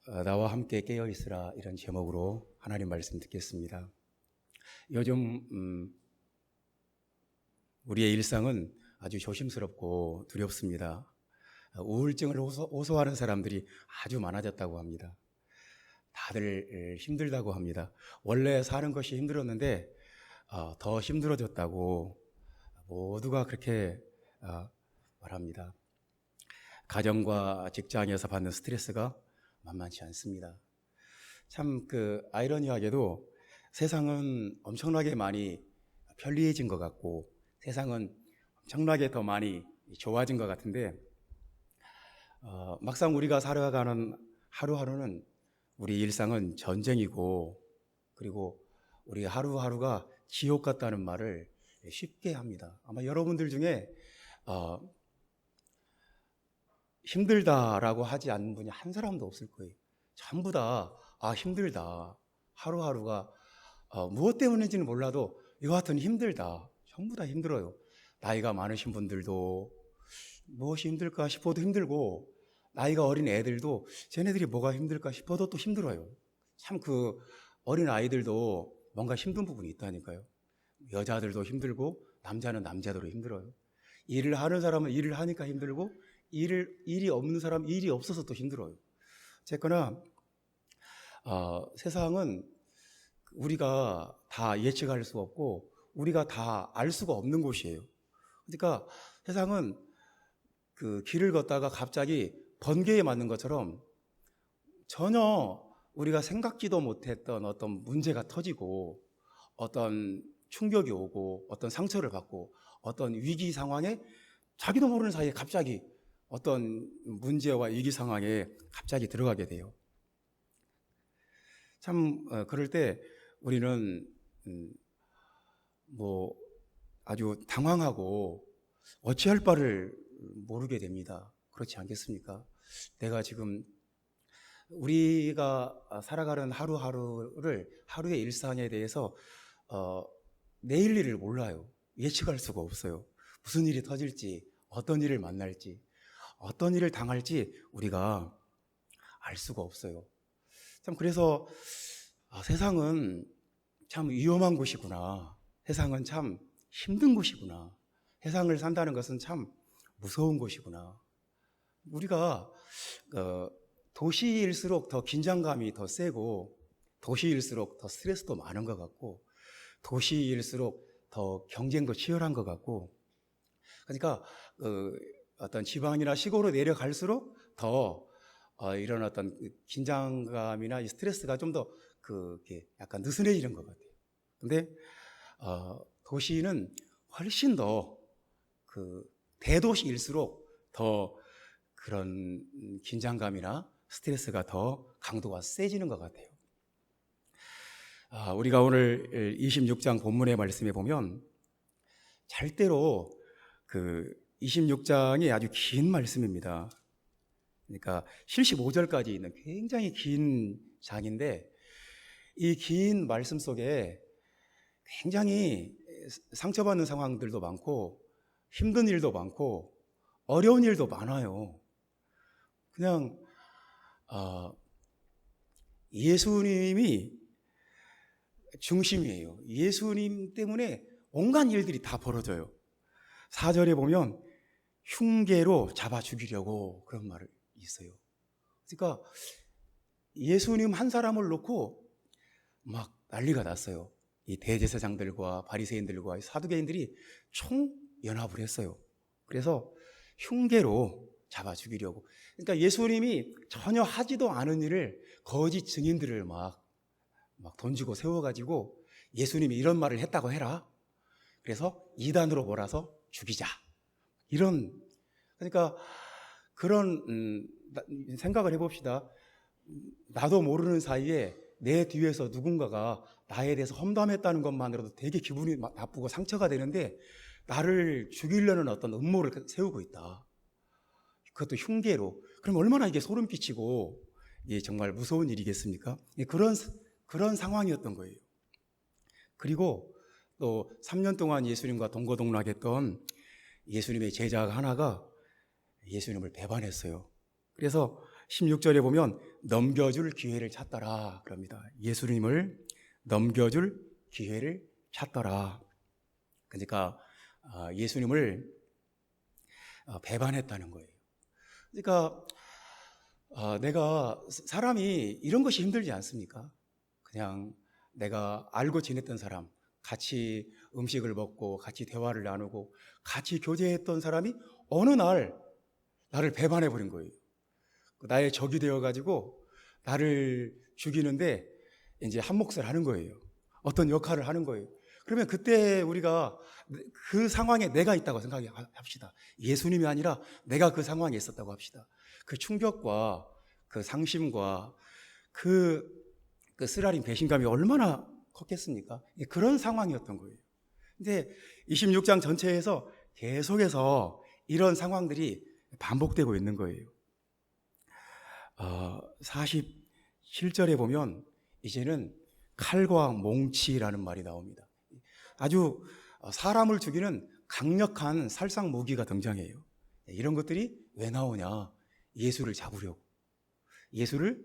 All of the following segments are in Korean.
나와 함께 깨어있으라 이런 제목으로 하나님 말씀 듣겠습니다. 요즘 우리의 일상은 아주 조심스럽고 두렵습니다. 우울증을 호소하는 사람들이 아주 많아졌다고 합니다. 다들 힘들다고 합니다. 원래 사는 것이 힘들었는데 더 힘들어졌다고 모두가 그렇게 말합니다. 가정과 직장에서 받는 스트레스가 만만치 않습니다. 참 아이러니하게도 세상은 엄청나게 많이 편리해진 것 같고 세상은 엄청나게 더 많이 좋아진 것 같은데 막상 우리가 살아가는 하루하루는 우리 일상은 전쟁이고 그리고 우리 하루하루가 지옥 같다는 말을 쉽게 합니다. 아마 여러분들 중에 힘들다라고 하지 않는 분이 한 사람도 없을 거예요. 전부 다 힘들다. 하루하루가 무엇 때문인지는 몰라도 이와 같은 힘들다. 전부 다 힘들어요. 나이가 많으신 분들도 무엇이 힘들까 싶어도 힘들고 나이가 어린 애들도 쟤네들이 뭐가 힘들까 싶어도 또 힘들어요. 참 어린 아이들도 뭔가 힘든 부분이 있다니까요. 여자들도 힘들고 남자는 남자대로 힘들어요. 일을 하는 사람은 일을 하니까 힘들고 일이 없는 사람 일이 없어서 또 힘들어요. 어쨌거나 세상은 우리가 다 예측할 수 없고 우리가 다 알 수가 없는 곳이에요. 그러니까 세상은 길을 걷다가 갑자기 번개에 맞는 것처럼 전혀 우리가 생각지도 못했던 어떤 문제가 터지고 어떤 충격이 오고 어떤 상처를 받고 어떤 위기 상황에 자기도 모르는 사이에 갑자기 어떤 문제와 위기 상황에 갑자기 들어가게 돼요. 참 그럴 때 우리는 아주 당황하고 어찌할 바를 모르게 됩니다. 그렇지 않겠습니까? 내가 지금 우리가 살아가는 하루의 일상에 대해서 내일 일을 몰라요. 예측할 수가 없어요. 무슨 일이 터질지, 어떤 일을 만날지, 어떤 일을 당할지 우리가 알 수가 없어요. 참 그래서 세상은 참 위험한 곳이구나. 세상은 참 힘든 곳이구나. 세상을 산다는 것은 참 무서운 곳이구나. 우리가 도시일수록 더 긴장감이 더 세고 도시일수록 더 스트레스도 많은 것 같고 도시일수록 더 경쟁도 치열한 것 같고 그러니까 어떤 지방이나 시골로 내려갈수록 더 이런 어떤 긴장감이나 이 스트레스가 좀 더 약간 느슨해지는 것 같아요. 근데 도시는 훨씬 더 대도시일수록 더 그런 긴장감이나 스트레스가 더 강도가 세지는 것 같아요. 우리가 오늘 26장 본문의 말씀에 보면 절대로 26장이 아주 긴 말씀입니다. 그러니까 75절까지 있는 굉장히 긴 장인데 이 긴 말씀 속에 굉장히 상처받는 상황들도 많고 힘든 일도 많고 어려운 일도 많아요. 그냥 예수님이 중심이에요. 예수님 때문에 온갖 일들이 다 벌어져요. 4절에 보면 흉계로 잡아 죽이려고 그런 말이 있어요. 그러니까 예수님 한 사람을 놓고 막 난리가 났어요. 이 대제사장들과 바리새인들과 사두개인들이 총연합을 했어요. 그래서 흉계로 잡아 죽이려고. 그러니까 예수님이 전혀 하지도 않은 일을 거짓 증인들을 막 던지고 세워가지고 예수님이 이런 말을 했다고 해라. 그래서 이단으로 몰아서 죽이자. 그러니까 그런 생각을 해봅시다. 나도 모르는 사이에 내 뒤에서 누군가가 나에 대해서 험담했다는 것만으로도 되게 기분이 나쁘고 상처가 되는데 나를 죽이려는 어떤 음모를 세우고 있다. 그것도 흉계로. 그럼 얼마나 이게 소름 끼치고 이게 정말 무서운 일이겠습니까? 그런 상황이었던 거예요. 그리고 또 3년 동안 예수님과 동거동락했던 예수님의 제자 하나가 예수님을 배반했어요. 그래서 16절에 보면 넘겨줄 기회를 찾더라 그럽니다. 예수님을 넘겨줄 기회를 찾더라. 그러니까 예수님을 배반했다는 거예요. 그러니까 내가 사람이 이런 것이 힘들지 않습니까? 그냥 내가 알고 지냈던 사람, 같이 음식을 먹고 같이 대화를 나누고 같이 교제했던 사람이 어느 날 나를 배반해 버린 거예요. 나의 적이 되어가지고 나를 죽이는데 이제 한 몫을 하는 거예요. 어떤 역할을 하는 거예요. 그러면 그때 우리가 그 상황에 내가 있다고 생각합시다. 예수님이 아니라 내가 그 상황에 있었다고 합시다. 그 충격과 그 상심과 그 쓰라린 배신감이 얼마나 컸겠습니까? 그런 상황이었던 거예요. 근데 26장 전체에서 계속해서 이런 상황들이 반복되고 있는 거예요. 47절에 보면 이제는 칼과 몽치라는 말이 나옵니다. 아주 사람을 죽이는 강력한 살상 무기가 등장해요. 이런 것들이 왜 나오냐? 예수를 잡으려고, 예수를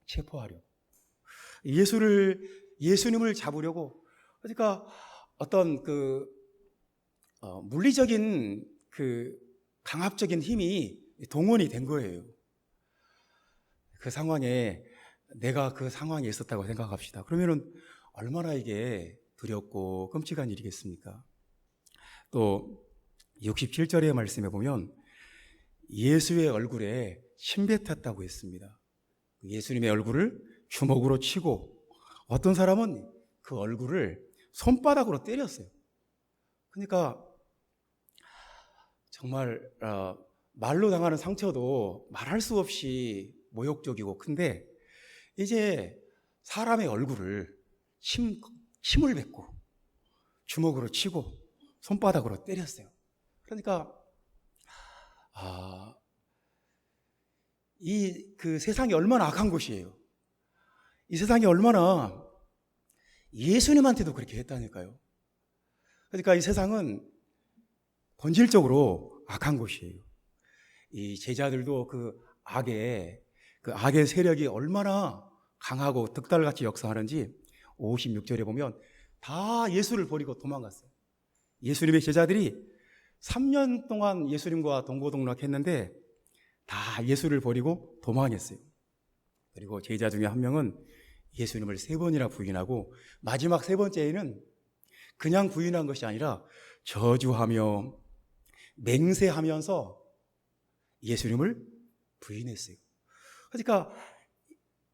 체포하려고, 예수님을 잡으려고. 그러니까 어떤 물리적인 강압적인 힘이 동원이 된 거예요. 그 상황에 내가 그 상황에 있었다고 생각합시다. 그러면은 얼마나 이게 두렵고 끔찍한 일이겠습니까? 또 67절의 말씀에 보면 예수의 얼굴에 침 뱉었다고 했습니다. 예수님의 얼굴을 주먹으로 치고 어떤 사람은 그 얼굴을 손바닥으로 때렸어요. 그러니까 정말 말로 당하는 상처도 말할 수 없이 모욕적이고 큰데 이제 사람의 얼굴을 침을 뱉고 주먹으로 치고 손바닥으로 때렸어요. 그러니까 그 세상이 얼마나 악한 곳이에요. 이 세상이 얼마나 예수님한테도 그렇게 했다니까요. 그러니까 이 세상은 본질적으로 악한 곳이에요. 이 제자들도 그 악의 세력이 얼마나 강하고 득달같이 역사하는지 56절에 보면 다 예수를 버리고 도망갔어요. 예수님의 제자들이 3년 동안 예수님과 동고동락했는데 다 예수를 버리고 도망했어요. 그리고 제자 중에 한 명은 예수님을 3번이나 부인하고 마지막 3번째에는 그냥 부인한 것이 아니라 저주하며 맹세하면서 예수님을 부인했어요. 그러니까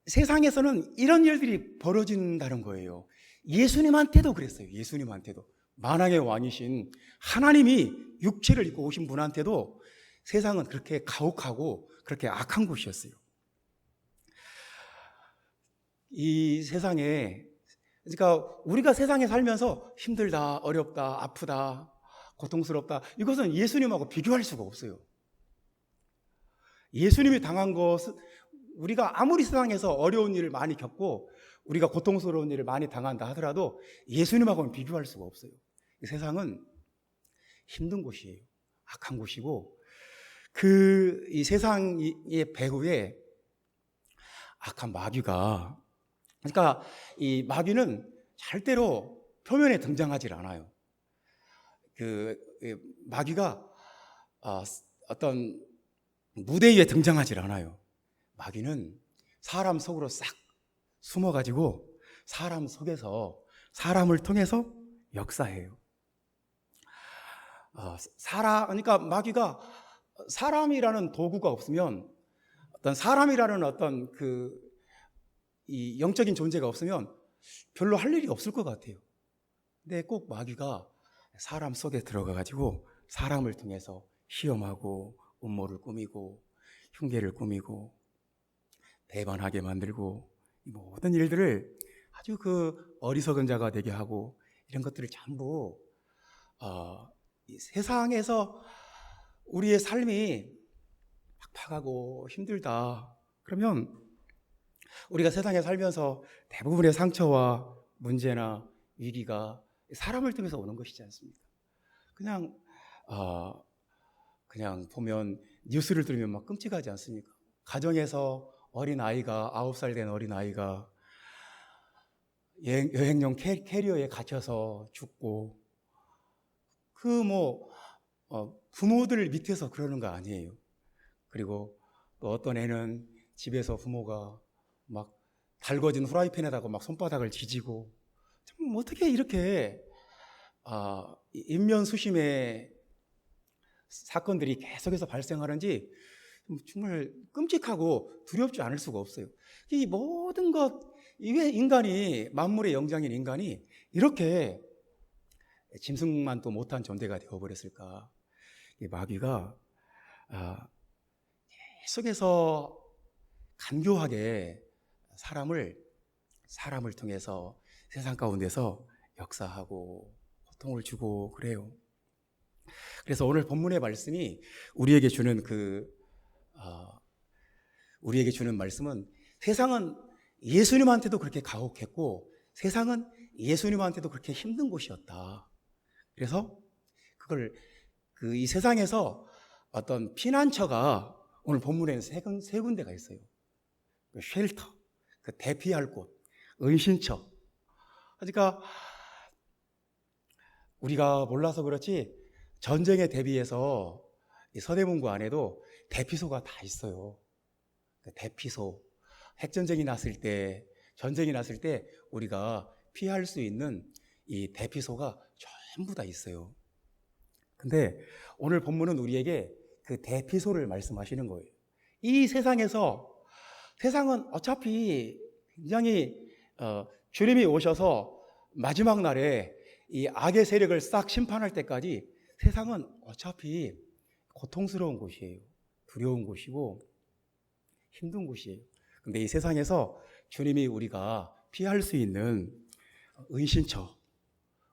세상에서는 이런 일들이 벌어진다는 거예요. 예수님한테도 그랬어요. 예수님한테도. 만왕의 왕이신 하나님이 육체를 입고 오신 분한테도 세상은 그렇게 가혹하고 그렇게 악한 곳이었어요. 이 세상에, 그러니까 우리가 세상에 살면서 힘들다, 어렵다, 아프다, 고통스럽다, 이것은 예수님하고 비교할 수가 없어요. 예수님이 당한 것은 우리가 아무리 세상에서 어려운 일을 많이 겪고 우리가 고통스러운 일을 많이 당한다 하더라도 예수님하고는 비교할 수가 없어요. 이 세상은 힘든 곳이에요. 악한 곳이고 이 세상의 배후에 악한 마귀가, 그러니까 이 마귀는 절대로 표면에 등장하지 않아요. 마귀가 어떤 무대 위에 등장하지 않아요. 마귀는 사람 속으로 싹 숨어가지고 사람 속에서 사람을 통해서 역사해요. 그러니까 마귀가 사람이라는 도구가 없으면, 어떤 사람이라는 어떤 이 영적인 존재가 없으면 별로 할 일이 없을 것 같아요. 근데 꼭 마귀가 사람 속에 들어가가지고 사람을 통해서 시험하고 음모를 꾸미고 흉계를 꾸미고 배반하게 만들고 이 모든 일들을 아주 어리석은 자가 되게 하고 이런 것들을 전부 이 세상에서 우리의 삶이 팍팍하고 힘들다 그러면 우리가 세상에 살면서 대부분의 상처와 문제나 위기가 사람을 통해서 오는 것이지 않습니까? 그냥 보면 뉴스를 들으면 막 끔찍하지 않습니까? 가정에서 어린아이가 9살 된 어린아이가 여행용 캐리어에 갇혀서 죽고 그 부모들 밑에서 그러는 거 아니에요. 그리고 또 어떤 애는 집에서 부모가 막 달궈진 후라이팬에다가 막 손바닥을 뒤지고 참 어떻게 이렇게 인면수심의 사건들이 계속해서 발생하는지 정말 끔찍하고 두렵지 않을 수가 없어요. 이 모든 것, 왜 인간이, 만물의 영장인 인간이 이렇게 짐승만도 못한 존재가 되어버렸을까? 이 마귀가 계속해서 간교하게 사람을 통해서 세상 가운데서 역사하고 고통을 주고 그래요. 그래서 오늘 본문의 말씀이 우리에게 주는 말씀은 세상은 예수님한테도 그렇게 가혹했고 세상은 예수님한테도 그렇게 힘든 곳이었다. 그래서 이 세상에서 어떤 피난처가 오늘 본문에는 세 군데가 있어요. 그 쉘터, 그 대피할 곳, 은신처. 그러니까 우리가 몰라서 그렇지 전쟁에 대비해서 이 서대문구 안에도 대피소가 다 있어요. 그 대피소. 핵전쟁이 났을 때, 전쟁이 났을 때 우리가 피할 수 있는 이 대피소가 전부 다 있어요. 근데 오늘 본문은 우리에게 그 대피소를 말씀하시는 거예요. 이 세상은 어차피 굉장히 주님이 오셔서 마지막 날에 이 악의 세력을 싹 심판할 때까지 세상은 어차피 고통스러운 곳이에요. 두려운 곳이고 힘든 곳이에요. 근데 이 세상에서 주님이 우리가 피할 수 있는 은신처,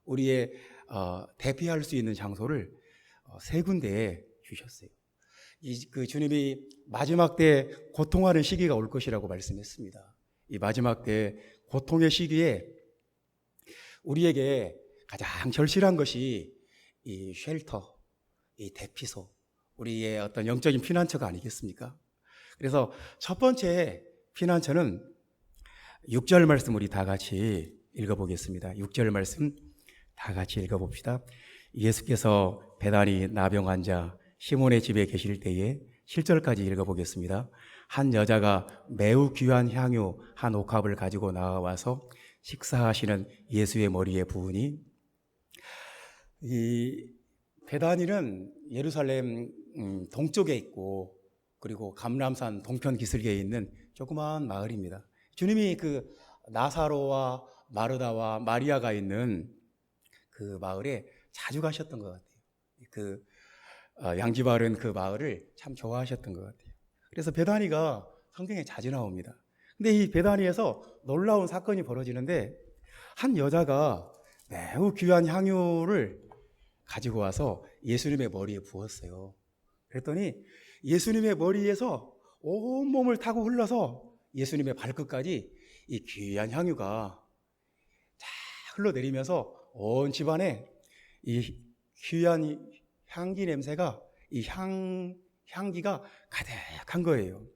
우리의 대피할 수 있는 장소를 세 군데에 주셨어요. 그 주님이 마지막 때 고통하는 시기가 올 것이라고 말씀했습니다. 이 마지막 때 고통의 시기에 우리에게 가장 절실한 것이 이 쉘터, 이 대피소, 우리의 어떤 영적인 피난처가 아니겠습니까? 그래서 첫 번째 피난처는 6절 말씀 우리 다 같이 읽어보겠습니다. 6절 말씀 다 같이 읽어봅시다. 예수께서 베다니 나병 환자 시몬의 집에 계실 때에 7절까지 읽어보겠습니다. 한 여자가 매우 귀한 향유 한 옥합을 가지고 나와서 식사하시는 예수의 머리에 부으니, 이 베다니는 예루살렘 동쪽에 있고 그리고 감람산 동편 기슭에 있는 조그마한 마을입니다. 주님이 그 나사로와 마르다와 마리아가 있는 그 마을에 자주 가셨던 것 같아요. 양지바른 그 마을을 참 좋아하셨던 것 같아요. 그래서 베다니가 성경에 자주 나옵니다. 근데 이 베다니에서 놀라운 사건이 벌어지는데 한 여자가 매우 귀한 향유를 가지고 와서 예수님의 머리에 부었어요. 그랬더니 예수님의 머리에서 온몸을 타고 흘러서 예수님의 발끝까지 이 귀한 향유가 쫙 흘러내리면서 온 집안에 이 귀한 향기 냄새가, 이 향기가 가득한 거예요.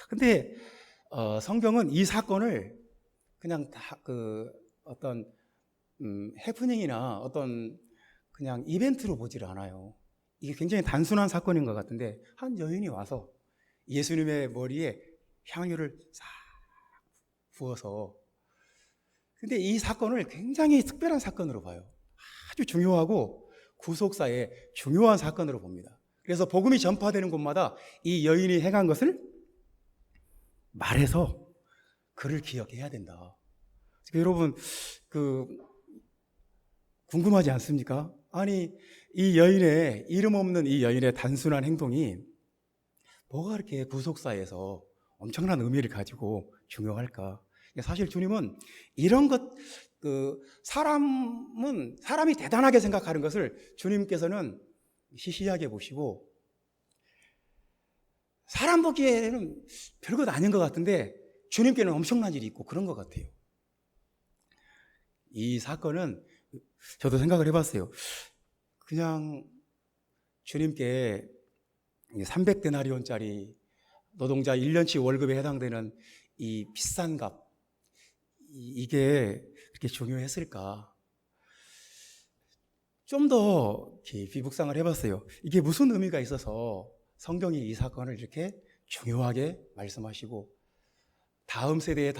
근데 성경은 이 사건을 그냥 어떤 해프닝이나 어떤 그냥 이벤트로 보질 않아요. 이게 굉장히 단순한 사건인 것 같은데 한 여인이 와서 예수님의 머리에 향유를 싹 부어서, 근데 이 사건을 굉장히 특별한 사건으로 봐요. 아주 중요하고 구속사의 중요한 사건으로 봅니다. 그래서 복음이 전파되는 곳마다 이 여인이 행한 것을 말해서 그를 기억해야 된다. 여러분 궁금하지 않습니까? 아니, 이 여인의, 이름 없는 이 여인의 단순한 행동이 뭐가 그렇게 구속사에서 엄청난 의미를 가지고 중요할까? 사실 주님은 이런 것, 사람이 대단하게 생각하는 것을 주님께서는 시시하게 보시고, 사람 보기에는 별것 아닌 것 같은데 주님께는 엄청난 일이 있고 그런 것 같아요. 이 사건은 저도 생각을 해봤어요. 그냥 주님께 300데나리온짜리 노동자 1년치 월급에 해당되는 이 비싼 값, 이게 그렇게 중요했을까? 좀 더 깊이 묵상을 해봤어요. 이게 무슨 의미가 있어서 성경이 이 사건을 이렇게 중요하게 말씀하시고 다음 세대에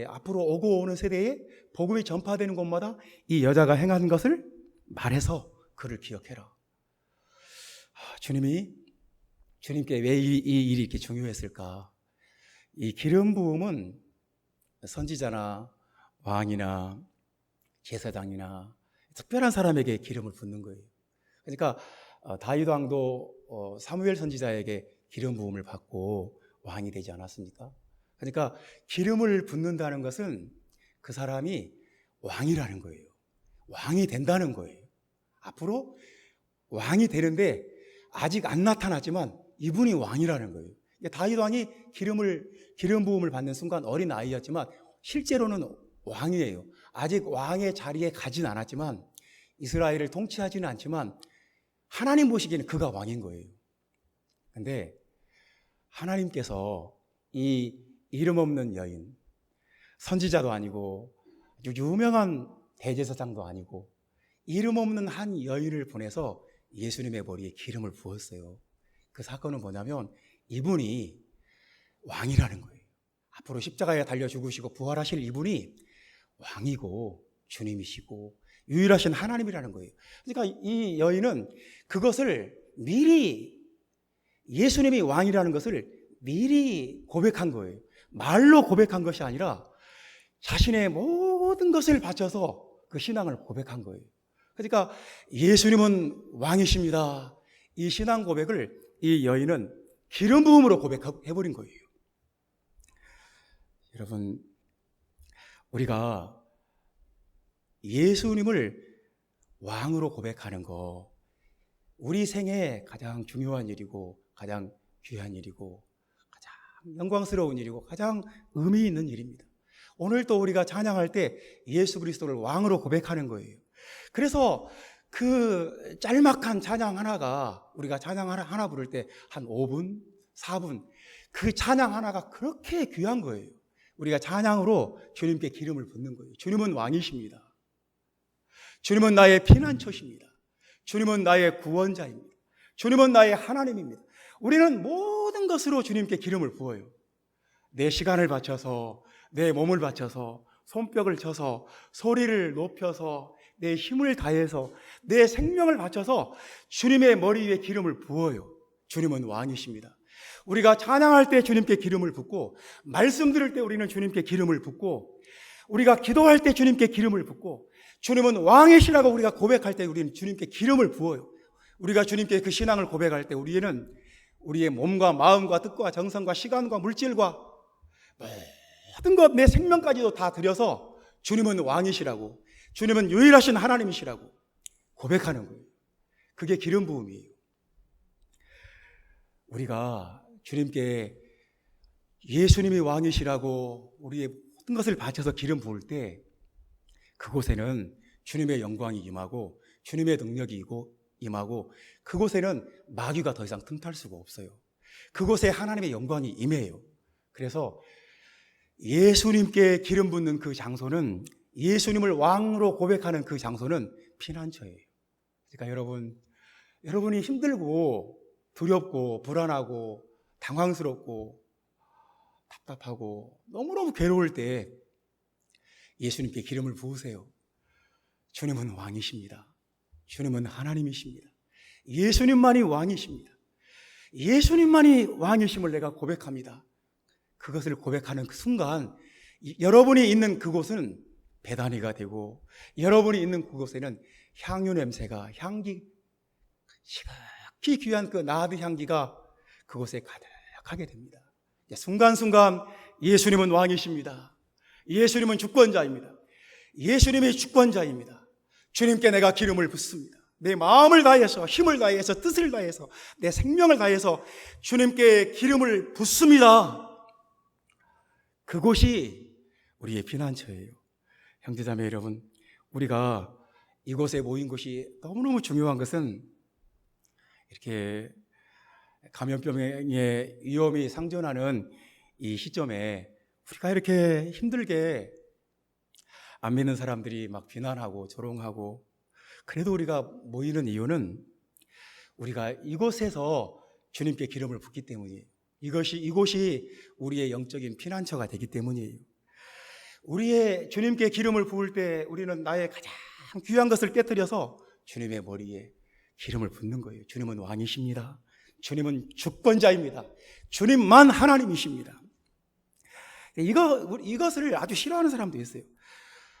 앞으로 오고 오는 세대에 복음이 전파되는 곳마다 이 여자가 행한 것을 말해서 그를 기억해라. 주님께 왜 이 일이 이렇게 중요했을까? 이 기름 부음은 선지자나 왕이나 제사장이나 특별한 사람에게 기름을 붓는 거예요. 그러니까 다윗 왕도 사무엘 선지자에게 기름 부음을 받고 왕이 되지 않았습니까? 그러니까 기름을 붓는다는 것은 그 사람이 왕이라는 거예요. 왕이 된다는 거예요. 앞으로 왕이 되는데 아직 안 나타났지만 이분이 왕이라는 거예요. 다윗 왕이 기름 부음을 받는 순간 어린 아이였지만 실제로는 왕이에요. 아직 왕의 자리에 가진 않았지만 이스라엘을 통치하지는 않지만 하나님 보시기에는 그가 왕인 거예요. 근데 하나님께서 이 이름 없는 여인, 선지자도 아니고 아주 유명한 대제사장도 아니고 이름 없는 한 여인을 보내서 예수님의 머리에 기름을 부었어요. 그 사건은 뭐냐면 이분이 왕이라는 거예요. 앞으로 십자가에 달려 죽으시고 부활하실 이분이 왕이고 주님이시고 유일하신 하나님이라는 거예요. 그러니까 이 여인은 그것을 미리, 예수님이 왕이라는 것을 미리 고백한 거예요. 말로 고백한 것이 아니라 자신의 모든 것을 바쳐서 그 신앙을 고백한 거예요. 그러니까 예수님은 왕이십니다. 이 신앙 고백을 이 여인은 기름 부음으로 고백해버린 거예요. 여러분, 우리가 예수님을 왕으로 고백하는 거 우리 생에 가장 중요한 일이고 가장 귀한 일이고 가장 영광스러운 일이고 가장 의미 있는 일입니다. 오늘 또 우리가 찬양할 때 예수 그리스도를 왕으로 고백하는 거예요. 그래서 그 짤막한 찬양 하나가 우리가 찬양 하나 부를 때 한 5분, 4분 그 찬양 하나가 그렇게 귀한 거예요. 우리가 찬양으로 주님께 기름을 붓는 거예요. 주님은 왕이십니다. 주님은 나의 피난처십니다. 주님은 나의 구원자입니다. 주님은 나의 하나님입니다. 우리는 모든 것으로 주님께 기름을 부어요. 내 시간을 바쳐서, 내 몸을 바쳐서, 손뼉을 쳐서, 소리를 높여서, 내 힘을 다해서, 내 생명을 바쳐서 주님의 머리 위에 기름을 부어요. 주님은 왕이십니다. 우리가 찬양할 때 주님께 기름을 붓고, 말씀 들을 때 우리는 주님께 기름을 붓고, 우리가 기도할 때 주님께 기름을 붓고, 주님은 왕이시라고 우리가 고백할 때 우리는 주님께 기름을 부어요. 우리가 주님께 그 신앙을 고백할 때 우리는 우리의 몸과 마음과 뜻과 정성과 시간과 물질과 모든 것, 내 생명까지도 다 들여서 주님은 왕이시라고, 주님은 유일하신 하나님이시라고 고백하는 거예요. 그게 기름 부음이에요. 우리가 주님께 예수님이 왕이시라고 우리의 모든 것을 바쳐서 기름 부을 때 그곳에는 주님의 영광이 임하고 주님의 능력이 임하고 그곳에는 마귀가 더 이상 틈탈 수가 없어요. 그곳에 하나님의 영광이 임해요. 그래서 예수님께 기름 붓는 그 장소는, 예수님을 왕으로 고백하는 그 장소는 피난처예요. 그러니까 여러분이 힘들고 두렵고 불안하고 당황스럽고 답답하고 너무너무 괴로울 때 예수님께 기름을 부으세요. 주님은 왕이십니다. 주님은 하나님이십니다. 예수님만이 왕이십니다. 예수님만이 왕이심을 내가 고백합니다. 그것을 고백하는 그 순간 여러분이 있는 그곳은 베다니가 되고 여러분이 있는 그곳에는 향유 냄새가, 향기, 지극히 귀한 그 나드 향기가 그곳에 가득하게 됩니다. 순간순간 예수님은 왕이십니다. 예수님은 주권자입니다. 예수님이 주권자입니다. 주님께 내가 기름을 붓습니다. 내 마음을 다해서, 힘을 다해서, 뜻을 다해서, 내 생명을 다해서 주님께 기름을 붓습니다. 그곳이 우리의 피난처예요. 형제자매 여러분, 우리가 이곳에 모인 것이 너무너무 중요한 것은 이렇게 감염병의 위험이 상존하는 이 시점에 우리가 이렇게 힘들게 안 믿는 사람들이 막 비난하고 조롱하고, 그래도 우리가 모이는 이유는 우리가 이곳에서 주님께 기름을 붓기 때문이에요. 이곳이 우리의 영적인 피난처가 되기 때문이에요. 우리의 주님께 기름을 부을 때 우리는 나의 가장 귀한 것을 깨뜨려서 주님의 머리에 기름을 붓는 거예요. 주님은 왕이십니다. 주님은 주권자입니다. 주님만 하나님이십니다. 이것을 아주 싫어하는 사람도 있어요.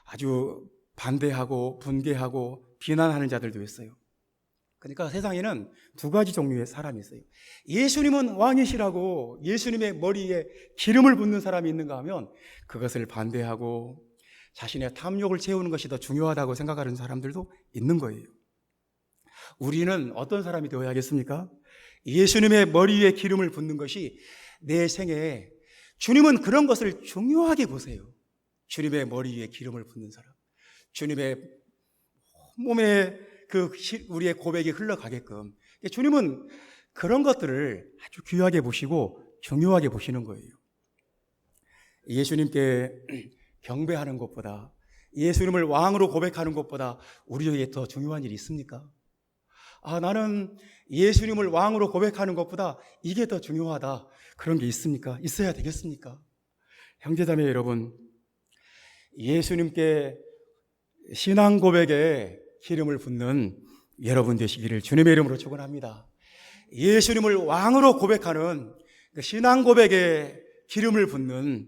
아주 반대하고 분개하고 비난하는 자들도 있어요. 그러니까 세상에는 두 가지 종류의 사람이 있어요. 예수님은 왕이시라고 예수님의 머리에 기름을 붓는 사람이 있는가 하면 그것을 반대하고 자신의 탐욕을 채우는 것이 더 중요하다고 생각하는 사람들도 있는 거예요. 우리는 어떤 사람이 되어야겠습니까? 예수님의 머리 위에 기름을 붓는 것이 내 생에, 주님은 그런 것을 중요하게 보세요. 주님의 머리 위에 기름을 붓는 사람, 주님의 몸에 우리의 고백이 흘러가게끔 주님은 그런 것들을 아주 귀하게 보시고 중요하게 보시는 거예요. 예수님께 경배하는 것보다, 예수님을 왕으로 고백하는 것보다 우리에게 더 중요한 일이 있습니까? 나는 예수님을 왕으로 고백하는 것보다 이게 더 중요하다, 그런 게 있습니까? 있어야 되겠습니까? 형제자매 여러분, 예수님께 신앙 고백에 기름을 붓는 여러분 되시기를 주님의 이름으로 축원합니다. 예수님을 왕으로 고백하는 그 신앙 고백에 기름을 붓는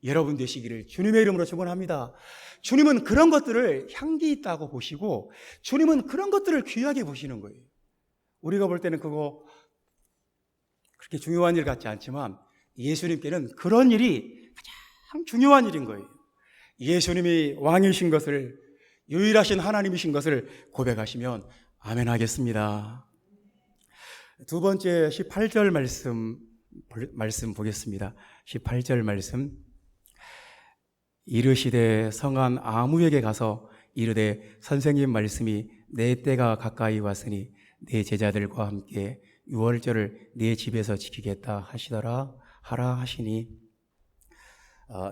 여러분 되시기를 주님의 이름으로 축원합니다. 주님은 그런 것들을 향기 있다고 보시고 주님은 그런 것들을 귀하게 보시는 거예요. 우리가 볼 때는 그거 그렇게 중요한 일 같지 않지만 예수님께는 그런 일이 가장 중요한 일인 거예요. 예수님이 왕이신 것을, 유일하신 하나님이신 것을 고백하시면 아멘 하겠습니다. 두 번째 18절 말씀 보겠습니다. 18절 말씀. 이르시되 성한 아무에게 가서 이르되 선생님 말씀이 내 때가 가까이 왔으니 내 제자들과 함께 유월절을 내 집에서 지키겠다 하라 하시니,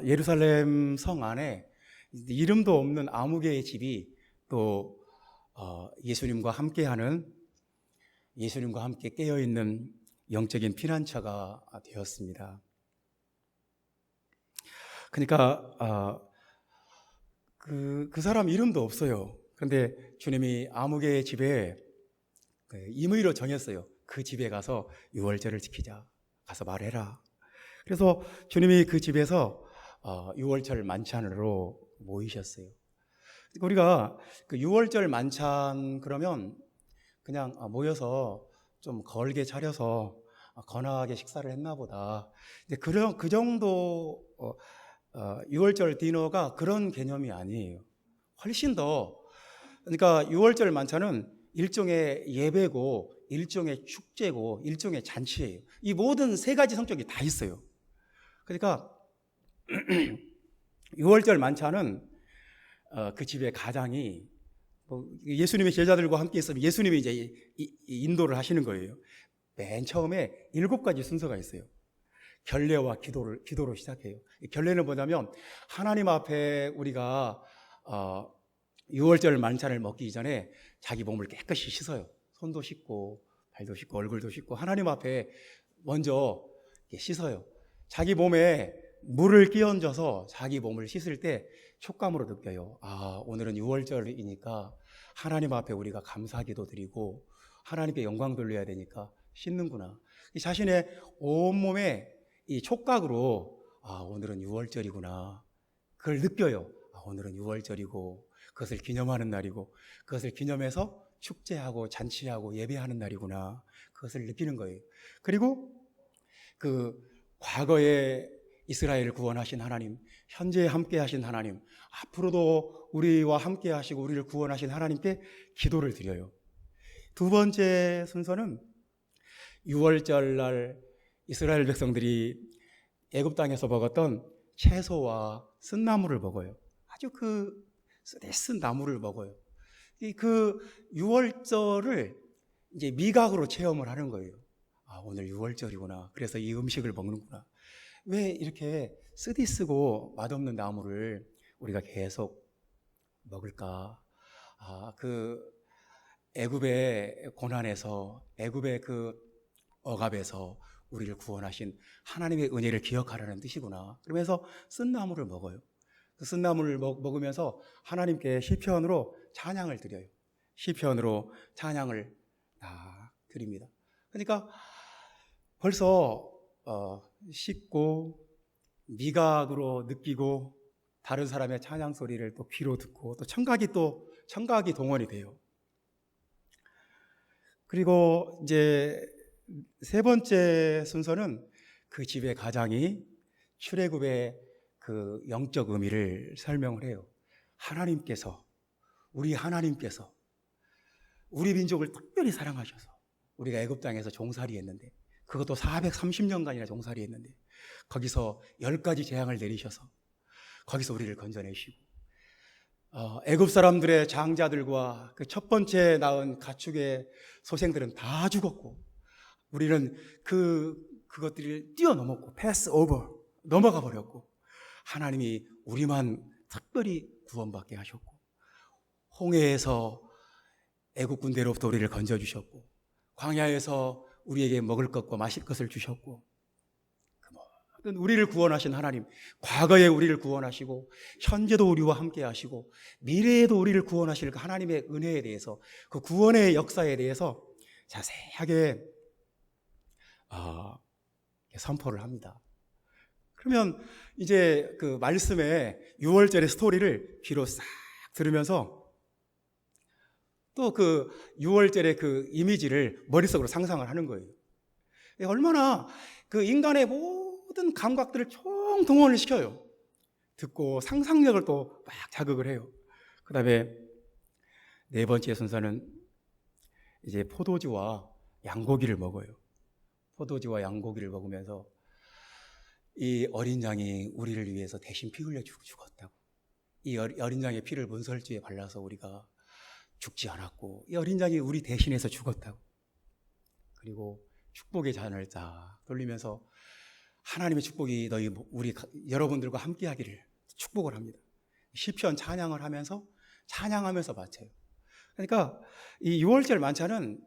예루살렘 성 안에 이름도 없는 아무개의 집이 또 예수님과 함께하는, 예수님과 함께 깨어있는 영적인 피난처가 되었습니다. 그러니까 그 사람 이름도 없어요. 그런데 주님이 아무개의 집에 임의로 정했어요. 그 집에 가서 유월절을 지키자, 가서 말해라. 그래서 주님이 그 집에서 유월절 만찬으로 모이셨어요. 우리가 그 유월절 만찬 그러면 그냥 모여서 좀 걸게 차려서 거나하게 식사를 했나 보다. 근데 그 정도 유월절 디너가 그런 개념이 아니에요. 훨씬 더, 그러니까 유월절 만찬은 일종의 예배고 일종의 축제고 일종의 잔치예요. 이 모든 세 가지 성격이 다 있어요. 그러니까 유월절 만찬은 그 집의 가장이 예수님의 제자들과 함께 있으면 예수님이 이제 인도를 하시는 거예요. 맨 처음에 7가지 순서가 있어요. 결례와 기도로 시작해요. 결례는 뭐냐면 하나님 앞에 우리가 유월절 만찬을 먹기 전에 자기 몸을 깨끗이 씻어요. 손도 씻고 발도 씻고 얼굴도 씻고 하나님 앞에 먼저 씻어요. 자기 몸에 물을 끼얹어서 자기 몸을 씻을 때 촉감으로 느껴요. 오늘은 유월절이니까 하나님 앞에 우리가 감사기도 드리고 하나님께 영광 돌려야 되니까 씻는구나. 자신의 온몸에 이 촉각으로 오늘은 유월절이구나, 그걸 느껴요. 오늘은 유월절이고 그것을 기념하는 날이고 그것을 기념해서 축제하고 잔치하고 예배하는 날이구나, 그것을 느끼는 거예요. 그리고 그 과거에 이스라엘을 구원하신 하나님, 현재 함께 하신 하나님, 앞으로도 우리와 함께 하시고 우리를 구원하신 하나님께 기도를 드려요. 두 번째 순서는 유월절 날 이스라엘 백성들이 애굽 땅에서 먹었던 채소와 쓴나물을 먹어요. 아주 쓴 나물을 먹어요. 그 유월절을 이제 미각으로 체험을 하는 거예요. 오늘 6월절이구나. 그래서 이 음식을 먹는구나. 왜 이렇게 쓰디쓰고 맛없는 나무를 우리가 계속 먹을까? 그 애굽의 고난에서, 애굽의 그 억압에서 우리를 구원하신 하나님의 은혜를 기억하라는 뜻이구나. 그러면서 쓴 나무를 먹어요. 그 쓴 나무를 먹으면서 하나님께 시편으로 찬양을 드려요. 시편으로 찬양을 드립니다. 그러니까 벌써 씻고 미각으로 느끼고 다른 사람의 찬양 소리를 또 귀로 듣고 또 청각이 동원이 돼요. 그리고 이제 세 번째 순서는 그 집의 가장이 출애굽의 그 영적 의미를 설명을 해요. 우리 하나님께서 우리 민족을 특별히 사랑하셔서 우리가 애굽 땅에서 종살이 했는데, 그것도 430년간이나 종살이 했는데 거기서 10가지 재앙을 내리셔서 거기서 우리를 건져내시고, 애굽 사람들의 장자들과 그 첫 번째 낳은 가축의 소생들은 다 죽었고, 우리는 그것들을 뛰어넘었고 패스 오버 넘어가 버렸고, 하나님이 우리만 특별히 구원받게 하셨고, 홍해에서 애국 군대로부터 우리를 건져주셨고, 광야에서 우리에게 먹을 것과 마실 것을 주셨고, 우리를 구원하신 하나님, 과거에 우리를 구원하시고 현재도 우리와 함께 하시고 미래에도 우리를 구원하실 그 하나님의 은혜에 대해서, 그 구원의 역사에 대해서 자세하게 선포를 합니다. 그러면 이제 그 말씀의 6월절의 스토리를 귀로 싹 들으면서 또 그 6월절의 그 이미지를 머릿속으로 상상을 하는 거예요. 얼마나 그 인간의 모든 감각들을 총동원을 시켜요. 듣고 상상력을 또 막 자극을 해요. 그 다음에 네 번째 순서는 이제 포도주와 양고기를 먹어요. 포도주와 양고기를 먹으면서 이 어린 양이 우리를 위해서 대신 피 흘려 죽었다고, 이 어린 양의 피를 문설주에 발라서 우리가 죽지 않았고, 이 어린 양이 우리 대신해서 죽었다고, 그리고 축복의 잔을 딱 돌리면서 하나님의 축복이 여러분들과 함께 하기를 축복을 합니다. 시편 찬양을 찬양하면서 바쳐요. 그러니까 이 6월절 만찬은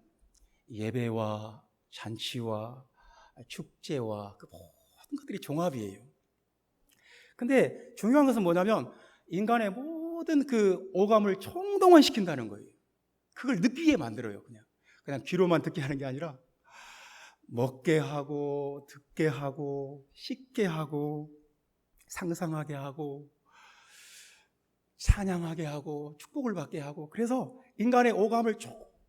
예배와 잔치와 축제와 그 모든 것들이 종합이에요. 근데 중요한 것은 뭐냐면 인간의 모든 그 오감을 총동원시킨다는 거예요. 그걸 느끼게 만들어요. 그냥 귀로만 듣게 하는 게 아니라 먹게 하고 듣게 하고 씻게 하고 상상하게 하고 찬양하게 하고 축복을 받게 하고, 그래서 인간의 오감을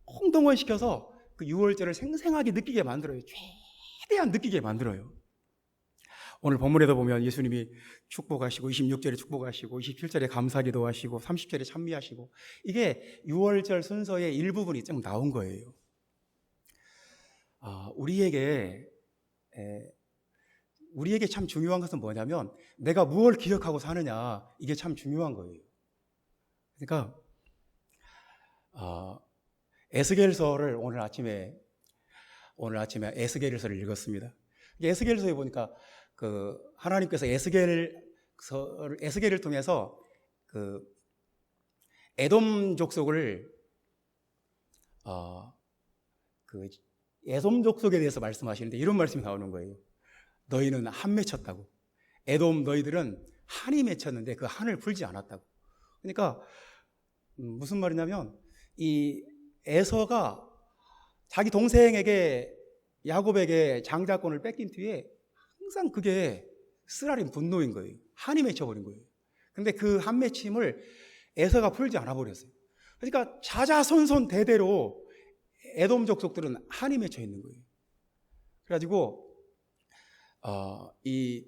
총동원시켜서 그 6월절을 생생하게 느끼게 만들어요. 최대한 느끼게 만들어요. 오늘 본문에도 보면 예수님이 축복하시고 26절에 축복하시고 27절에 감사기도 하시고 30절에 찬미하시고, 이게 6월절 순서의 일부분이 좀 나온 거예요. 우리에게 참 중요한 것은 뭐냐면 내가 무엇을 기억하고 사느냐, 이게 참 중요한 거예요. 그러니까 에스겔서를 오늘 아침에 에스겔서를 읽었습니다. 에스겔서에 보니까 그 하나님께서 에스겔을 통해서 그 에돔 족속을 그 에돔 족속에 대해서 말씀하시는데 이런 말씀이 나오는 거예요. 너희는 한 맺혔다고. 에돔 너희들은 한이 맺혔는데 그 한을 풀지 않았다고. 그러니까 무슨 말이냐면 이 에서가 자기 동생에게 야곱에게 장자권을 뺏긴 뒤에 항상 그게 쓰라린 분노인 거예요. 한이 맺혀버린 거예요. 근데 그 한 맺힘을 에서가 풀지 않아 버렸어요. 그러니까 자자손손 대대로 에돔 족속들은 한이 맺혀 있는 거예요. 그래가지고 이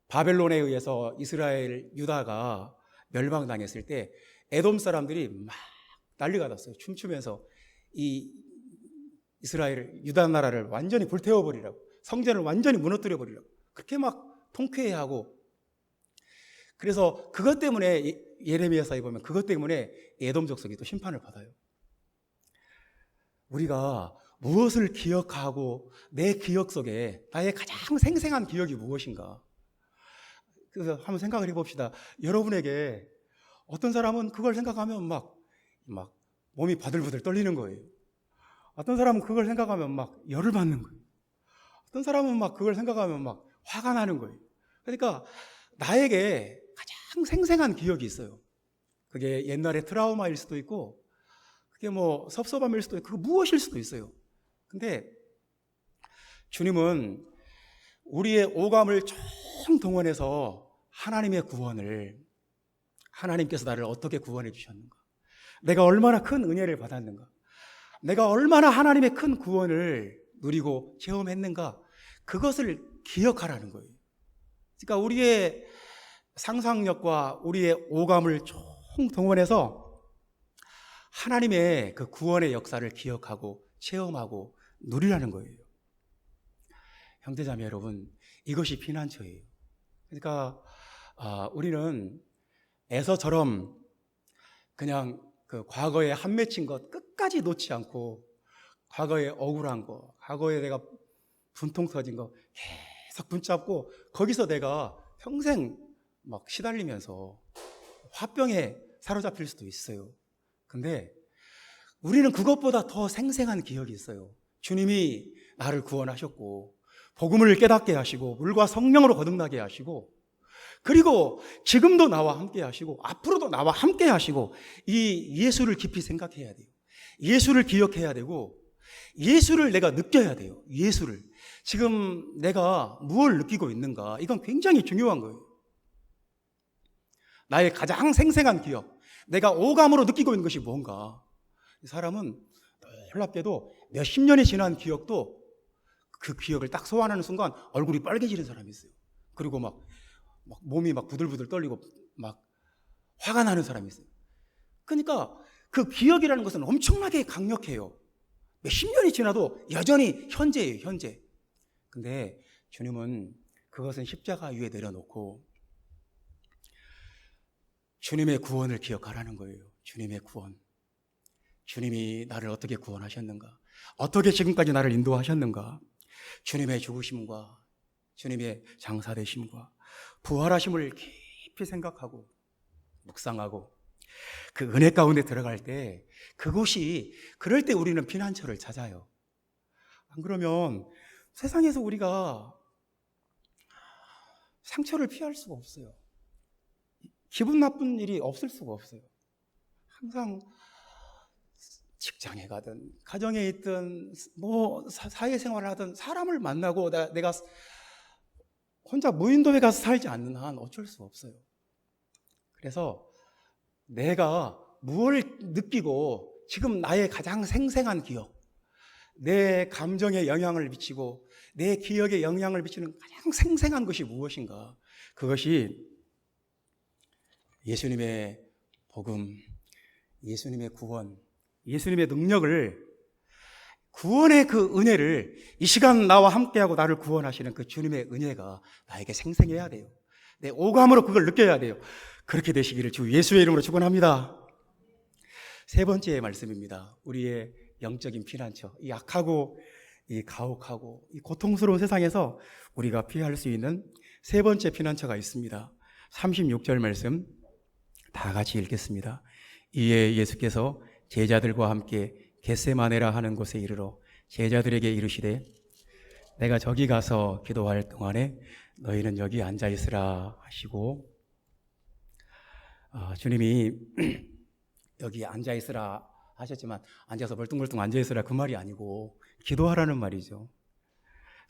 바벨론에 의해서 유다가 멸망당했을 때 에돔 사람들이 막 난리가 났어요. 춤추면서 이 유다 나라를 완전히 불태워버리라고, 성전을 완전히 무너뜨려버리라고 그렇게 막 통쾌해하고, 그래서 그것 때문에 예레미야서에 보면 그것 때문에 에돔 족속이 또 심판을 받아요. 우리가 무엇을 기억하고 내 기억 속에 나의 가장 생생한 기억이 무엇인가? 그래서 한번 생각을 해봅시다. 여러분에게 어떤 사람은 그걸 생각하면 막 몸이 바들바들 떨리는 거예요. 어떤 사람은 그걸 생각하면 막 열을 받는 거예요. 어떤 사람은 막 그걸 생각하면 막 화가 나는 거예요. 그러니까 나에게 가장 생생한 기억이 있어요. 그게 옛날의 트라우마일 수도 있고, 그게 뭐 섭섭함일 수도 있고, 그 무엇일 수도 있어요. 근데 주님은 우리의 오감을 총동원해서 하나님의 구원을, 하나님께서 나를 어떻게 구원해 주셨는가, 내가 얼마나 큰 은혜를 받았는가, 내가 얼마나 하나님의 큰 구원을 누리고 체험했는가, 그것을 기억하라는 거예요. 그러니까 우리의 상상력과 우리의 오감을 총동원해서 하나님의 그 구원의 역사를 기억하고 체험하고 누리라는 거예요. 형제자매 여러분, 이것이 피난처예요. 그러니까 우리는 에서처럼 그냥 그 과거에 한 맺힌 것 끝까지 놓지 않고, 과거에 억울한 거, 과거에 내가 분통 터진 거 계속 붙잡고 거기서 내가 평생 막 시달리면서 화병에 사로잡힐 수도 있어요. 근데 우리는 그것보다 더 생생한 기억이 있어요. 주님이 나를 구원하셨고, 복음을 깨닫게 하시고, 물과 성령으로 거듭나게 하시고, 그리고 지금도 나와 함께 하시고, 앞으로도 나와 함께 하시고, 이 예수를 깊이 생각해야 돼요. 예수를 기억해야 되고, 예수를 내가 느껴야 돼요. 예수를. 지금 내가 무엇을 느끼고 있는가, 이건 굉장히 중요한 거예요. 나의 가장 생생한 기억, 내가 오감으로 느끼고 있는 것이 뭔가. 이 사람은 놀랍게도 몇십 년이 지난 기억도 그 기억을 딱 소환하는 순간 얼굴이 빨개지는 사람이 있어요. 그리고 막 몸이 막 부들부들 떨리고 막 화가 나는 사람이 있어요. 그러니까 그 기억이라는 것은 엄청나게 강력해요. 몇십 년이 지나도 여전히 현재예요, 현재. 근데 주님은 그것은 십자가 위에 내려놓고 주님의 구원을 기억하라는 거예요. 주님의 구원. 주님이 나를 어떻게 구원하셨는가, 어떻게 지금까지 나를 인도하셨는가, 주님의 죽으심과 주님의 장사되심과 부활하심을 깊이 생각하고 묵상하고 그 은혜 가운데 들어갈 때, 그곳이, 그럴 때 우리는 피난처를 찾아요. 안 그러면 세상에서 우리가 상처를 피할 수가 없어요. 기분 나쁜 일이 없을 수가 없어요. 항상 직장에 가든 가정에 있든 뭐 사회생활을 하든 사람을 만나고 내가 혼자 무인도에 가서 살지 않는 한 어쩔 수 없어요. 그래서 내가 무엇을 느끼고 지금 나의 가장 생생한 기억, 내 감정에 영향을 미치고 내 기억에 영향을 미치는 가장 생생한 것이 무엇인가, 그것이 예수님의 복음, 예수님의 구원, 예수님의 능력을, 구원의 그 은혜를, 이 시간 나와 함께하고 나를 구원하시는 그 주님의 은혜가 나에게 생생해야 돼요. 내 오감으로 그걸 느껴야 돼요. 그렇게 되시기를 주 예수의 이름으로 축원합니다. 세 번째 말씀입니다. 우리의 영적인 피난처, 이 악하고 이 가혹하고 이 고통스러운 세상에서 우리가 피할 수 있는 세 번째 피난처가 있습니다. 36절 말씀 다 같이 읽겠습니다. 이에 예수께서 제자들과 함께 겟세마네라 하는 곳에 이르러 제자들에게 이르시되 내가 저기 가서 기도할 동안에 너희는 여기 앉아 있으라 하시고, 주님이 여기 앉아 있으라 하셨지만 앉아서 벌뚱벌뚱 앉아 있으라 그 말이 아니고 기도하라는 말이죠.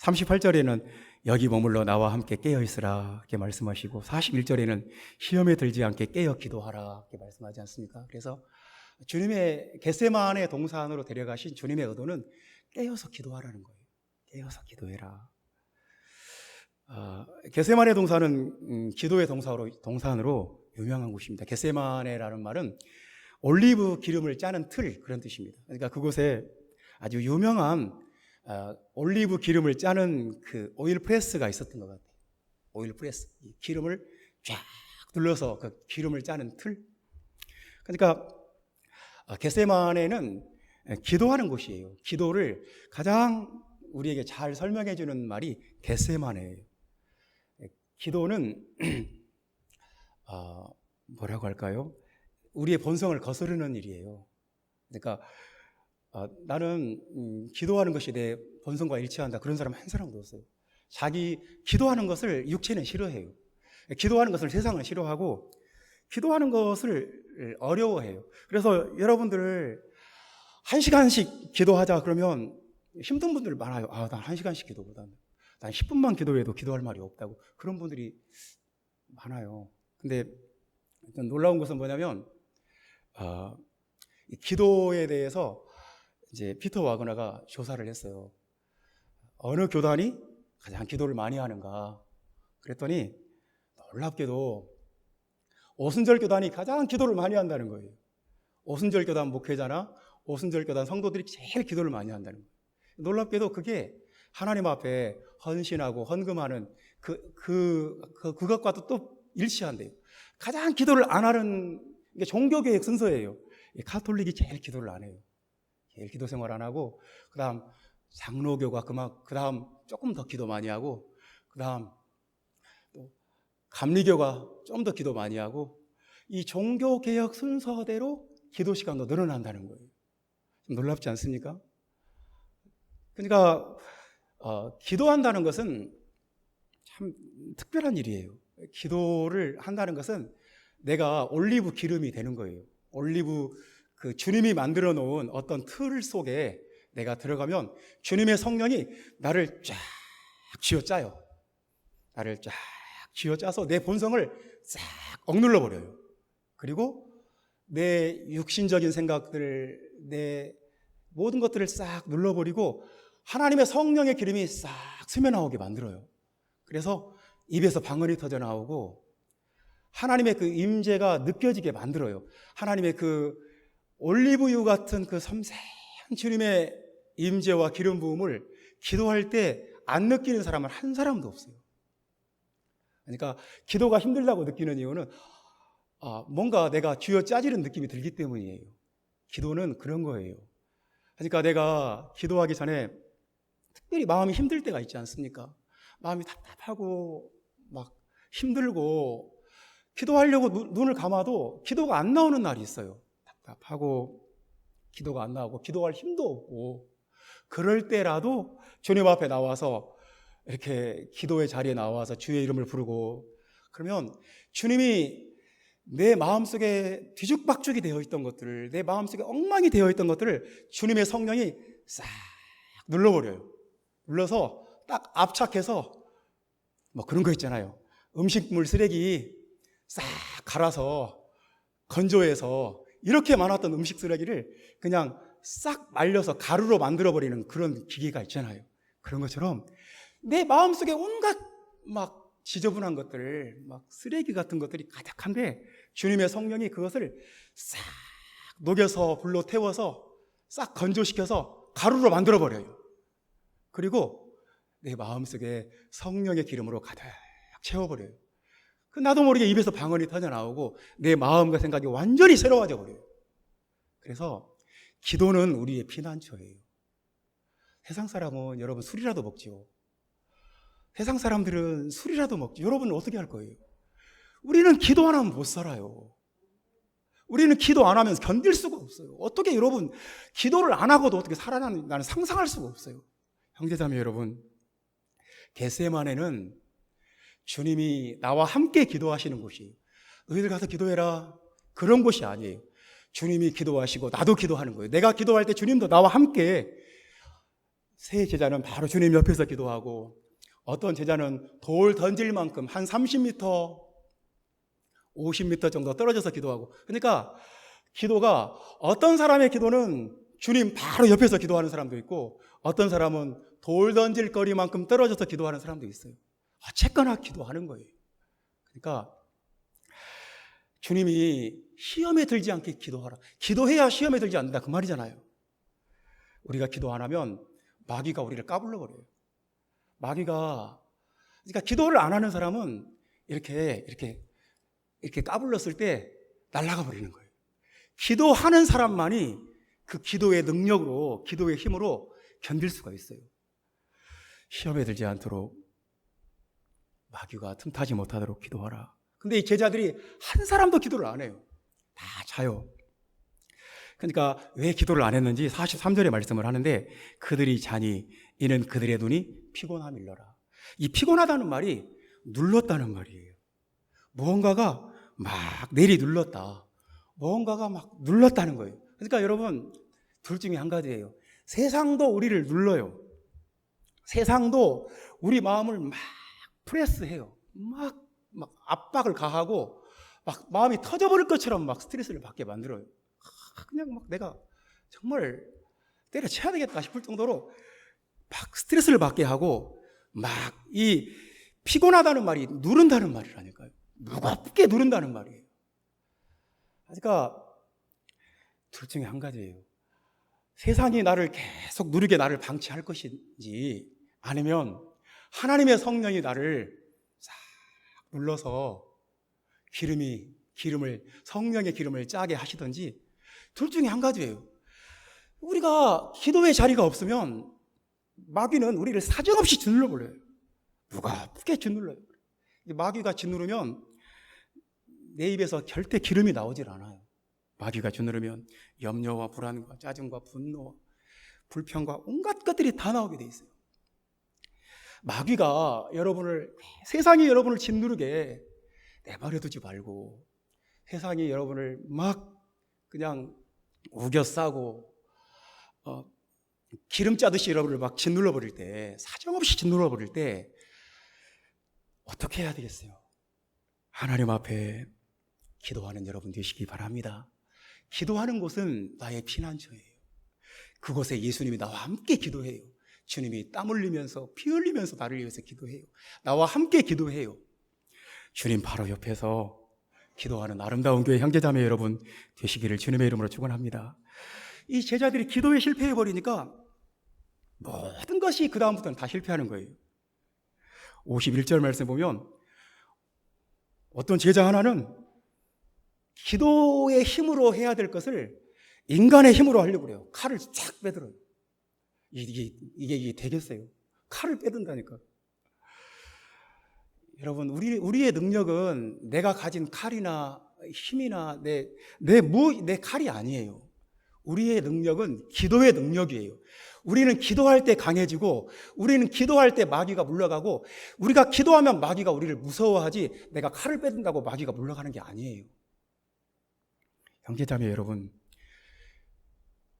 38절에는 여기 머물러 나와 함께 깨어 있으라 이렇게 말씀하시고, 41절에는 시험에 들지 않게 깨어 기도하라 이렇게 말씀하지 않습니까? 그래서 주님의 겟세마네 동산으로 데려가신 주님의 의도는 깨어서 기도하라는 거예요. 깨어서 기도해라. 겟세마네 동산은 기도의 동산으로 유명한 곳입니다. 겟세마네라는 말은 올리브 기름을 짜는 틀, 그런 뜻입니다. 그러니까 그곳에 아주 유명한 올리브 기름을 짜는 그 오일 프레스가 있었던 것 같아요. 오일 프레스, 기름을 쫙 둘러서 그 기름을 짜는 틀. 그러니까 겟세마네는 기도하는 곳이에요. 기도를 가장 우리에게 잘 설명해 주는 말이 겟세마네예요. 기도는 뭐라고 할까요? 우리의 본성을 거스르는 일이에요. 그러니까 나는 기도하는 것이 내 본성과 일치한다, 그런 사람 한 사람도 없어요. 자기 기도하는 것을 육체는 싫어해요. 기도하는 것을 세상은 싫어하고 기도하는 것을 어려워해요. 그래서 여러분들 1시간씩 기도하자 그러면 힘든 분들 많아요. 난 1시간씩 기도보다는 난 10분만 기도해도 기도할 말이 없다고, 그런 분들이 많아요. 근데 놀라운 것은 뭐냐면 이 기도에 대해서 이제 피터 와그너가 조사를 했어요. 어느 교단이 가장 기도를 많이 하는가 그랬더니 놀랍게도 오순절 교단이 가장 기도를 많이 한다는 거예요. 오순절 교단 목회자나 오순절 교단 성도들이 제일 기도를 많이 한다는 거예요. 놀랍게도 그게 하나님 앞에 헌신하고 헌금하는 그것과도 또 일치한대요. 가장 기도를 안 하는 게 종교개혁 순서예요. 카톨릭이 제일 기도를 안 해요. 제일 기도 생활 안 하고, 그 다음 장로교가 그 다음 조금 더 기도 많이 하고, 그 다음 또 감리교가 좀 더 기도 많이 하고, 이 종교개혁 순서대로 기도 시간도 늘어난다는 거예요. 좀 놀랍지 않습니까? 그러니까 기도한다는 것은 참 특별한 일이에요. 기도를 한다는 것은 내가 올리브 기름이 되는 거예요. 올리브, 그 주님이 만들어 놓은 어떤 틀 속에 내가 들어가면 주님의 성령이 나를 쫙 쥐어짜요. 나를 쫙 쥐어짜서 내 본성을 싹 억눌러 버려요. 그리고 내 육신적인 생각들, 내 모든 것들을 싹 눌러버리고 하나님의 성령의 기름이 싹 스며나오게 만들어요. 그래서 입에서 방언이 터져 나오고 하나님의 그 임재가 느껴지게 만들어요. 하나님의 그 올리브유 같은 그 섬세한 주님의 임재와 기름 부음을 기도할 때 안 느끼는 사람은 한 사람도 없어요. 그러니까 기도가 힘들다고 느끼는 이유는 뭔가 내가 쥐어짜지는 느낌이 들기 때문이에요. 기도는 그런 거예요. 그러니까 내가 기도하기 전에 특별히 마음이 힘들 때가 있지 않습니까? 마음이 답답하고 막 힘들고 기도하려고 눈을 감아도 기도가 안 나오는 날이 있어요. 답답하고 기도가 안 나오고 기도할 힘도 없고, 그럴 때라도 주님 앞에 나와서 이렇게 기도의 자리에 나와서 주의 이름을 부르고, 그러면 주님이 내 마음속에 뒤죽박죽이 되어 있던 것들을, 내 마음속에 엉망이 되어 있던 것들을 주님의 성령이 싹 눌러버려요. 눌러서 딱 압착해서, 뭐 그런 거 있잖아요. 음식물 쓰레기 싹 갈아서 건조해서 이렇게 많았던 음식 쓰레기를 그냥 싹 말려서 가루로 만들어버리는 그런 기계가 있잖아요. 그런 것처럼 내 마음속에 온갖 막 지저분한 것들, 막 쓰레기 같은 것들이 가득한데 주님의 성령이 그것을 싹 녹여서 불로 태워서 싹 건조시켜서 가루로 만들어버려요. 그리고 내 마음속에 성령의 기름으로 가득 채워버려요. 나도 모르게 입에서 방언이 터져 나오고 내 마음과 생각이 완전히 새로워져 버려요. 그래서 기도는 우리의 피난처예요. 세상 사람은 여러분 술이라도 먹지요. 세상 사람들은 술이라도 먹지. 여러분은 어떻게 할 거예요? 우리는 기도 안 하면 못 살아요. 우리는 기도 안 하면 견딜 수가 없어요. 어떻게 여러분 기도를 안 하고도 어떻게 살아나는, 나는 상상할 수가 없어요. 형제자매 여러분, 겟세마네는 주님이 나와 함께 기도하시는 곳이에요. 너희들 가서 기도해라, 그런 곳이 아니에요. 주님이 기도하시고 나도 기도하는 거예요. 내가 기도할 때 주님도 나와 함께, 새 제자는 바로 주님 옆에서 기도하고, 어떤 제자는 돌 던질 만큼 한 30m, 50m 정도 떨어져서 기도하고. 그러니까 기도가, 어떤 사람의 기도는 주님 바로 옆에서 기도하는 사람도 있고, 어떤 사람은 돌 던질 거리만큼 떨어져서 기도하는 사람도 있어요. 어쨌거나 기도하는 거예요. 그러니까 주님이 시험에 들지 않게 기도하라. 기도해야 시험에 들지 않는다, 그 말이잖아요. 우리가 기도 안 하면 마귀가 우리를 까불러 버려요. 마귀가, 그러니까 기도를 안 하는 사람은 이렇게 까불렀을 때 날아가 버리는 거예요. 기도하는 사람만이 그 기도의 능력으로, 기도의 힘으로 견딜 수가 있어요. 시험에 들지 않도록 마귀가 틈타지 못하도록 기도하라. 근데 이 제자들이 한 사람도 기도를 안 해요. 다 자요. 그러니까 왜 기도를 안 했는지 43절에 말씀을 하는데, 그들이 자니 이는 그들의 눈이 피곤함이 일러라. 이 피곤하다는 말이 눌렀다는 말이에요. 무언가가 막 내리 눌렀다. 무언가가 막 눌렀다는 거예요. 그러니까 여러분, 둘 중에 한 가지예요. 세상도 우리를 눌러요. 세상도 우리 마음을 막 프레스해요. 막 압박을 가하고 막 마음이 터져버릴 것처럼 막 스트레스를 받게 만들어요. 그냥 막 내가 정말 때려쳐야 되겠다 싶을 정도로 막 스트레스를 받게 하고, 막 이 피곤하다는 말이 누른다는 말이라니까요. 무겁게 누른다는 말이에요. 그러니까 둘 중에 한 가지예요. 세상이 나를 계속 누르게 나를 방치할 것인지, 아니면 하나님의 성령이 나를 싹 눌러서 성령의 기름을 짜게 하시든지, 둘 중에 한 가지예요. 우리가 기도의 자리가 없으면 마귀는 우리를 사정없이 짓눌러 버려요. 무겁게 짓눌러요. 마귀가 짓누르면 내 입에서 절대 기름이 나오질 않아요. 마귀가 짓누르면 염려와 불안과 짜증과 분노와 불평과 온갖 것들이 다 나오게 돼 있어요. 마귀가 세상이 여러분을 짓누르게 내버려 두지 말고, 세상이 여러분을 막 그냥 우겨싸고 기름 짜듯이 여러분을 막 짓눌러 버릴 때, 사정없이 짓눌러 버릴 때 어떻게 해야 되겠어요? 하나님 앞에 기도하는 여러분 되시기 바랍니다. 기도하는 곳은 나의 피난처예요. 그곳에 예수님이 나와 함께 기도해요. 주님이 땀 흘리면서 피 흘리면서 나를 위해서 기도해요. 나와 함께 기도해요. 주님 바로 옆에서 기도하는 아름다운 교회 형제자매 여러분 되시기를 주님의 이름으로 축원합니다. 이 제자들이 기도에 실패해버리니까 모든 것이 그 다음부터는 다 실패하는 거예요. 51절 말씀 보면 어떤 제자 하나는 기도의 힘으로 해야 될 것을 인간의 힘으로 하려고 그래요. 칼을 쫙 빼들어요. 이게 되겠어요? 칼을 빼든다니까. 여러분, 우리의 능력은 내가 가진 칼이나 힘이나 내 칼이 아니에요. 우리의 능력은 기도의 능력이에요. 우리는 기도할 때 강해지고, 우리는 기도할 때 마귀가 물러가고, 우리가 기도하면 마귀가 우리를 무서워하지, 내가 칼을 빼든다고 마귀가 물러가는 게 아니에요. 형제자매 여러분,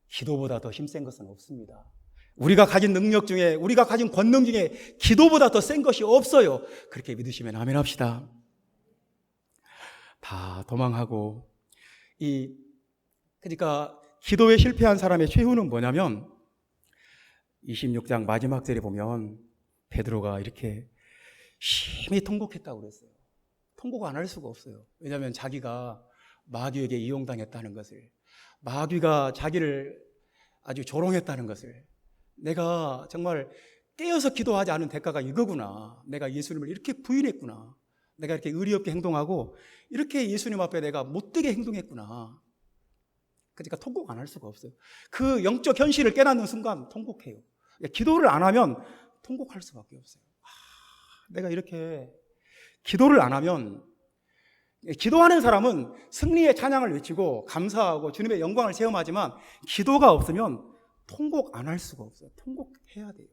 기도보다 더 힘센 것은 없습니다. 우리가 가진 능력 중에, 우리가 가진 권능 중에 기도보다 더 센 것이 없어요. 그렇게 믿으시면 아멘 합시다. 다 도망하고, 그러니까 기도에 실패한 사람의 최후는 뭐냐면 26장 마지막 절에 보면 베드로가 이렇게 심히 통곡했다고 그랬어요. 통곡 안 할 수가 없어요. 왜냐하면 자기가 마귀에게 이용당했다는 것을, 마귀가 자기를 아주 조롱했다는 것을, 내가 정말 깨어서 기도하지 않은 대가가 이거구나. 내가 예수님을 이렇게 부인했구나. 내가 이렇게 의리 없게 행동하고 이렇게 예수님 앞에 내가 못되게 행동했구나. 그러니까 통곡 안 할 수가 없어요. 그 영적 현실을 깨닫는 순간 통곡해요. 기도를 안 하면 통곡할 수밖에 없어요. 내가 이렇게 기도를 안 하면, 기도하는 사람은 승리의 찬양을 외치고 감사하고 주님의 영광을 체험하지만, 기도가 없으면 통곡 안 할 수가 없어요. 통곡해야 돼요.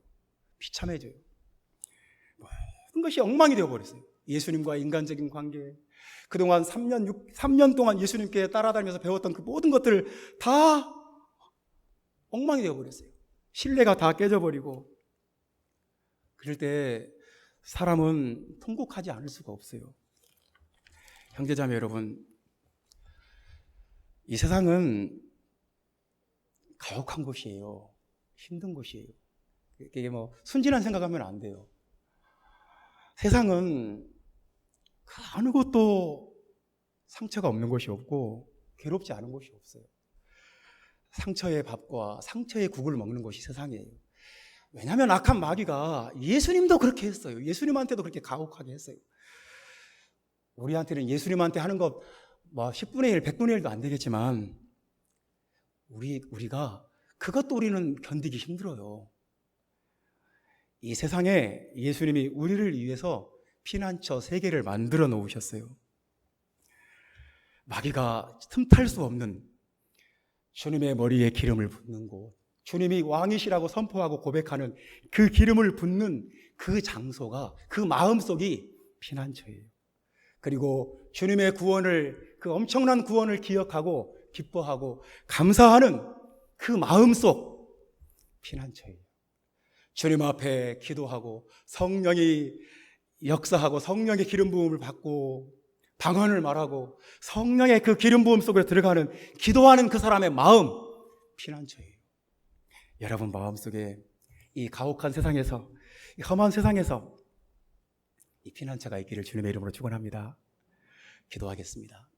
비참해져요. 모든 것이 엉망이 되어버렸어요. 예수님과 인간적인 관계, 그동안 3년 동안 예수님께 따라다니면서 배웠던 그 모든 것들 다 엉망이 되어버렸어요. 신뢰가 다 깨져버리고, 그럴 때 사람은 통곡하지 않을 수가 없어요. 형제자매 여러분, 이 세상은 가혹한 곳이에요. 힘든 곳이에요. 이게 순진한 생각하면 안 돼요. 세상은 그 어느 곳도 상처가 없는 곳이 없고 괴롭지 않은 곳이 없어요. 상처의 밥과 상처의 국을 먹는 곳이 세상이에요. 왜냐하면 악한 마귀가 예수님도 그렇게 했어요. 예수님한테도 그렇게 가혹하게 했어요. 우리한테는 예수님한테 하는 것 10분의 1, 100분의 1도 안 되겠지만, 우리가 그것도 우리는 견디기 힘들어요. 이 세상에 예수님이 우리를 위해서 피난처 3개를 만들어 놓으셨어요. 마귀가 틈탈 수 없는 주님의 머리에 기름을 붓는 곳, 주님이 왕이시라고 선포하고 고백하는 그 기름을 붓는 그 장소가, 그 마음속이 피난처예요. 그리고 주님의 구원을, 그 엄청난 구원을 기억하고 기뻐하고 감사하는 그 마음속 피난처예요. 주님 앞에 기도하고 성령이 역사하고 성령의 기름 부음을 받고 방언을 말하고 성령의 그 기름 부음 속에 들어가는 기도하는 그 사람의 마음, 피난처예요. 여러분 마음속에 이 가혹한 세상에서, 이 험한 세상에서 이 피난처가 있기를 주님의 이름으로 축원합니다. 기도하겠습니다.